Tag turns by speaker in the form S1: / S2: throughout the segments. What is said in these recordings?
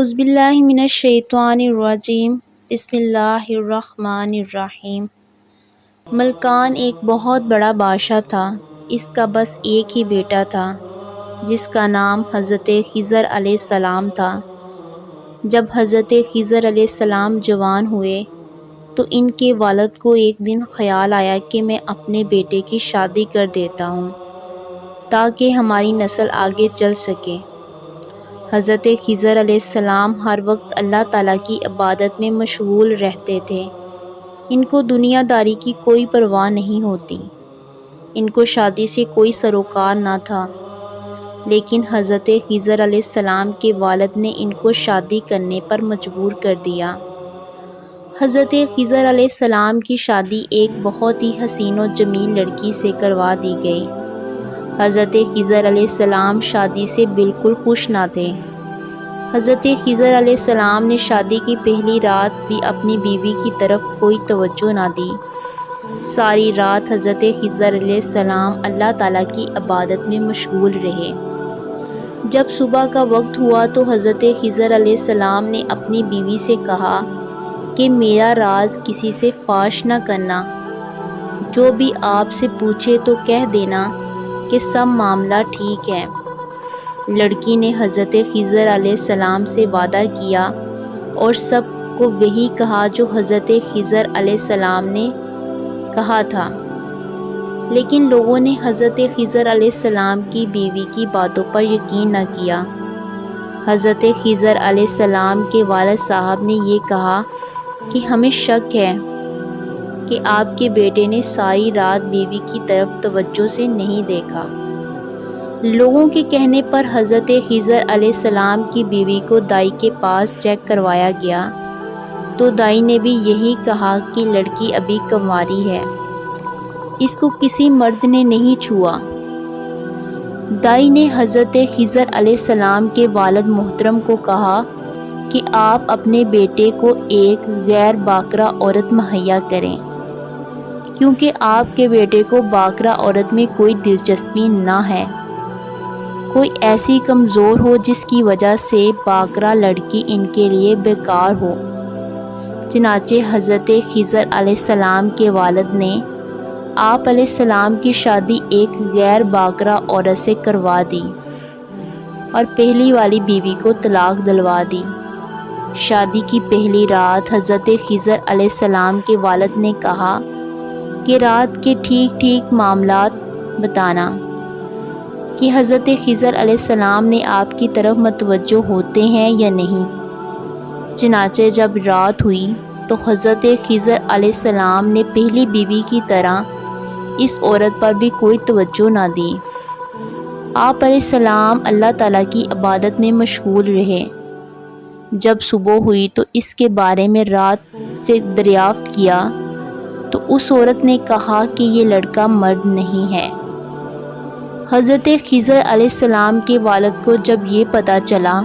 S1: اعوذ باللہ من الشیطان الرجیم بسم اللہ الرحمن الرحیم۔ ملکان ایک بہت بڑا بادشاہ تھا۔ اس کا بس ایک ہی بیٹا تھا جس کا نام حضرت خضر علیہ السلام تھا۔ جب حضرت خضر علیہ السلام جوان ہوئے تو ان کے والد کو ایک دن خیال آیا کہ میں اپنے بیٹے کی شادی کر دیتا ہوں تاکہ ہماری نسل آگے چل سکے۔ حضرت خضر علیہ السلام ہر وقت اللہ تعالیٰ کی عبادت میں مشغول رہتے تھے۔ ان کو دنیا داری کی کوئی پرواہ نہیں ہوتی۔ ان کو شادی سے کوئی سروکار نہ تھا، لیکن حضرت خضر علیہ السلام کے والد نے ان کو شادی کرنے پر مجبور کر دیا۔ حضرت خضر علیہ السلام کی شادی ایک بہت ہی حسین و جمیل لڑکی سے کروا دی گئی۔ حضرت خضر علیہ السلام شادی سے بالکل خوش نہ تھے۔ حضرت خضر علیہ السلام نے شادی کی پہلی رات بھی اپنی بیوی کی طرف کوئی توجہ نہ دی۔ ساری رات حضرت خضر علیہ السلام اللہ تعالیٰ کی عبادت میں مشغول رہے۔ جب صبح کا وقت ہوا تو حضرت خضر علیہ السلام نے اپنی بیوی سے کہا کہ میرا راز کسی سے فاش نہ کرنا، جو بھی آپ سے پوچھے تو کہہ دینا کہ سب معاملہ ٹھیک ہے۔ لڑکی نے حضرت خضر علیہ السلام سے وعدہ کیا اور سب کو وہی کہا جو حضرت خضر علیہ السلام نے کہا تھا، لیکن لوگوں نے حضرت خضر علیہ السلام کی بیوی کی باتوں پر یقین نہ کیا۔ حضرت خضر علیہ السلام کے والد صاحب نے یہ کہا کہ ہمیں شک ہے کہ آپ کے بیٹے نے ساری رات بیوی کی طرف توجہ سے نہیں دیکھا۔ لوگوں کے کہنے پر حضرت خضر علیہ السلام کی بیوی کو دائی کے پاس چیک کروایا گیا تو دائی نے بھی یہی کہا کہ لڑکی ابھی کنواری ہے، اس کو کسی مرد نے نہیں چھوا۔ دائی نے حضرت خضر علیہ السلام کے والد محترم کو کہا کہ آپ اپنے بیٹے کو ایک غیر باکرہ عورت مہیا کریں، کیونکہ آپ کے بیٹے کو باکرہ عورت میں کوئی دلچسپی نہ ہے، کوئی ایسی کمزور ہو جس کی وجہ سے باکرہ لڑکی ان کے لیے بیکار ہو۔ چنانچہ حضرت خضر علیہ السلام کے والد نے آپ علیہ السلام کی شادی ایک غیر باکرہ عورت سے کروا دی اور پہلی والی بیوی کو طلاق دلوا دی۔ شادی کی پہلی رات حضرت خضر علیہ السلام کے والد نے کہا کہ رات کے ٹھیک معاملات بتانا کہ حضرت خضر علیہ السلام نے آپ کی طرف متوجہ ہوتے ہیں یا نہیں۔ چنانچہ جب رات ہوئی تو حضرت خضر علیہ السلام نے پہلی بیوی کی طرح اس عورت پر بھی کوئی توجہ نہ دی۔ آپ علیہ السلام اللہ تعالیٰ کی عبادت میں مشغول رہے۔ جب صبح ہوئی تو اس کے بارے میں رات سے دریافت کیا تو اس عورت نے کہا کہ یہ لڑکا مرد نہیں ہے۔ حضرت خضر علیہ السلام کے والد کو جب یہ پتہ چلا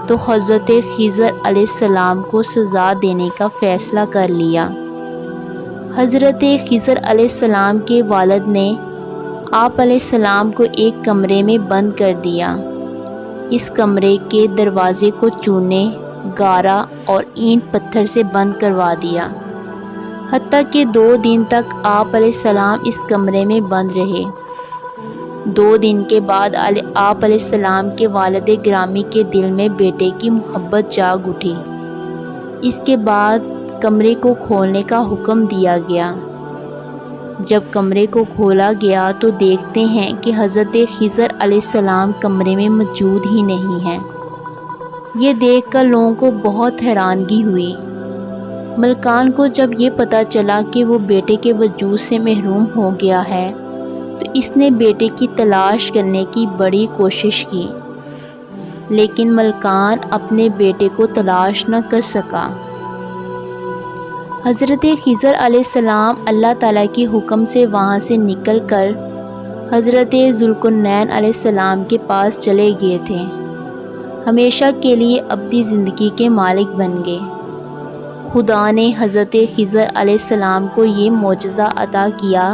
S1: تو حضرت خضر علیہ السلام کو سزا دینے کا فیصلہ کر لیا۔ حضرت خضر علیہ السلام کے والد نے آپ علیہ السلام کو ایک کمرے میں بند کر دیا۔ اس کمرے کے دروازے کو چونے، گارا اور اینٹ پتھر سے بند کروا دیا، حتیٰ کہ 2 دن تک آپ علیہ السلام اس کمرے میں بند رہے۔ 2 دن کے بعد آپ علیہ السلام کے والد گرامی کے دل میں بیٹے کی محبت جاگ اٹھی۔ اس کے بعد کمرے کو کھولنے کا حکم دیا گیا۔ جب کمرے کو کھولا گیا تو دیکھتے ہیں کہ حضرت خضر علیہ السلام کمرے میں موجود ہی نہیں ہیں۔ یہ دیکھ کر لوگوں کو بہت حیرانگی ہوئی۔ ملکان کو جب یہ پتہ چلا کہ وہ بیٹے کے وجود سے محروم ہو گیا ہے تو اس نے بیٹے کی تلاش کرنے کی بڑی کوشش کی، لیکن ملکان اپنے بیٹے کو تلاش نہ کر سکا۔ حضرت خضر علیہ السلام اللہ تعالیٰ کے حکم سے وہاں سے نکل کر حضرت ذوالقرنین علیہ السلام کے پاس چلے گئے تھے۔ ہمیشہ کے لیے ابدی زندگی کے مالک بن گئے۔ خدا نے حضرت خضر علیہ السلام کو یہ معجزہ عطا کیا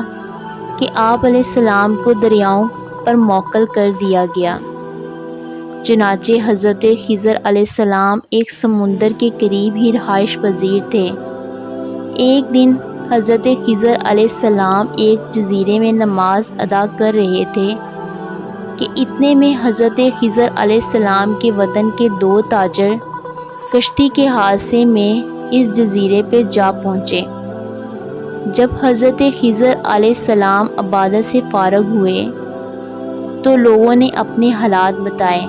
S1: کہ آپ علیہ السلام کو دریاؤں پر موکل کر دیا گیا۔ چنانچہ حضرت خضر علیہ السلام ایک سمندر کے قریب ہی رہائش پذیر تھے۔ ایک دن حضرت خضر علیہ السلام ایک جزیرے میں نماز ادا کر رہے تھے کہ اتنے میں حضرت خضر علیہ السلام کے وطن کے 2 تاجر کشتی کے حادثے میں اس جزیرے پہ جا پہنچے۔ جب حضرت خضر علیہ السلام عبادت سے فارغ ہوئے تو لوگوں نے اپنے حالات بتائے۔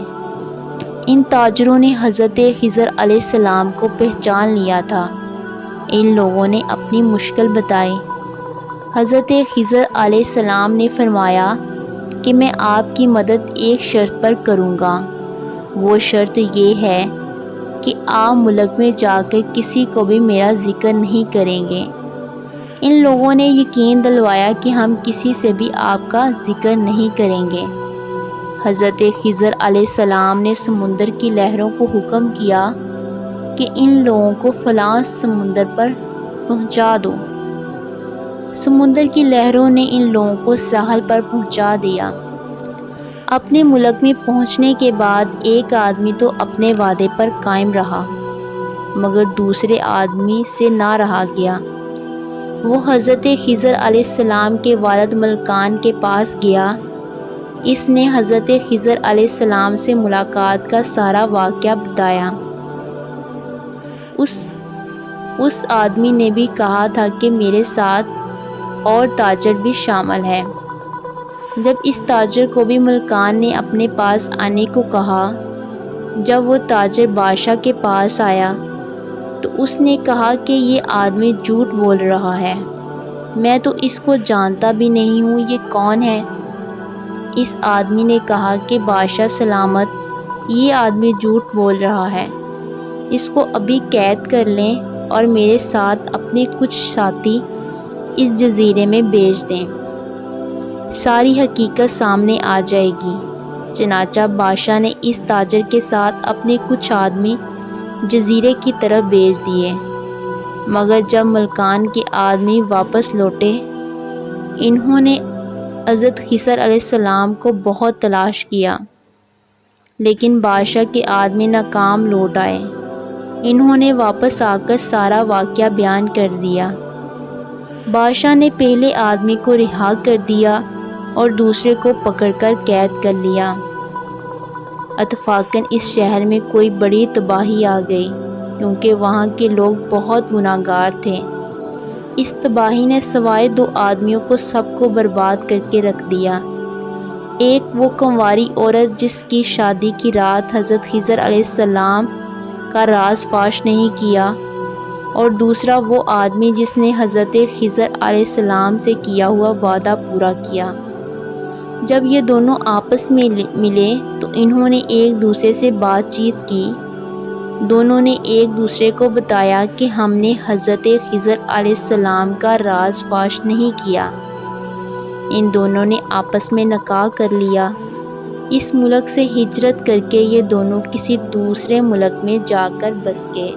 S1: ان تاجروں نے حضرت خضر علیہ السلام کو پہچان لیا تھا۔ ان لوگوں نے اپنی مشکل بتائی۔ حضرت خضر علیہ السلام نے فرمایا کہ میں آپ کی مدد ایک شرط پر کروں گا۔ وہ شرط یہ ہے کہ آپ ملک میں جا کر کسی کو بھی میرا ذکر نہیں کریں گے۔ ان لوگوں نے یقین دلوایا کہ ہم کسی سے بھی آپ کا ذکر نہیں کریں گے۔ حضرت خضر علیہ السلام نے سمندر کی لہروں کو حکم کیا کہ ان لوگوں کو فلاں سمندر پر پہنچا دو۔ سمندر کی لہروں نے ان لوگوں کو ساحل پر پہنچا دیا۔ اپنے ملک میں پہنچنے کے بعد ایک آدمی تو اپنے وعدے پر قائم رہا مگر دوسرے آدمی سے نہ رہا گیا۔ وہ حضرت خضر علیہ السلام کے والد ملکان کے پاس گیا۔ اس نے حضرت خضر علیہ السلام سے ملاقات کا سارا واقعہ بتایا۔ اس آدمی نے بھی کہا تھا کہ میرے ساتھ اور تاجر بھی شامل ہیں۔ جب اس تاجر کو بھی ملکان نے اپنے پاس آنے کو کہا، جب وہ تاجر بادشاہ کے پاس آیا تو اس نے کہا کہ یہ آدمی جھوٹ بول رہا ہے، میں تو اس کو جانتا بھی نہیں ہوں، یہ کون ہے؟ اس آدمی نے کہا کہ بادشاہ سلامت، یہ آدمی جھوٹ بول رہا ہے، اس کو ابھی قید کر لیں اور میرے ساتھ اپنے کچھ ساتھی اس جزیرے میں بھیج دیں، ساری حقیقت سامنے آ جائے گی۔ چنانچہ بادشاہ نے اس تاجر کے ساتھ اپنے کچھ آدمی جزیرے کی طرف بھیج دیے، مگر جب ملکان کے آدمی واپس لوٹے، انہوں نے حضرت خضر علیہ السلام کو بہت تلاش کیا لیکن بادشاہ کے آدمی ناکام لوٹ آئے۔ انہوں نے واپس آ کر سارا واقعہ بیان کر دیا۔ بادشاہ نے پہلے آدمی کو رہا کر دیا اور دوسرے کو پکڑ کر قید کر لیا۔ اتفاقاً اس شہر میں کوئی بڑی تباہی آ گئی کیونکہ وہاں کے لوگ بہت گناہگار تھے۔ اس تباہی نے سوائے 2 آدمیوں کو سب کو برباد کر کے رکھ دیا۔ ایک وہ کنواری عورت جس کی شادی کی رات حضرت خضر علیہ السلام کا راز فاش نہیں کیا، اور دوسرا وہ آدمی جس نے حضرت خضر علیہ السلام سے کیا ہوا وعدہ پورا کیا۔ جب یہ دونوں آپس میں ملے تو انہوں نے ایک دوسرے سے بات چیت کی۔ دونوں نے ایک دوسرے کو بتایا کہ ہم نے حضرت خضر علیہ السلام کا راز فاش نہیں کیا۔ ان دونوں نے آپس میں نکاح کر لیا۔ اس ملک سے ہجرت کر کے یہ دونوں کسی دوسرے ملک میں جا کر بس گئے۔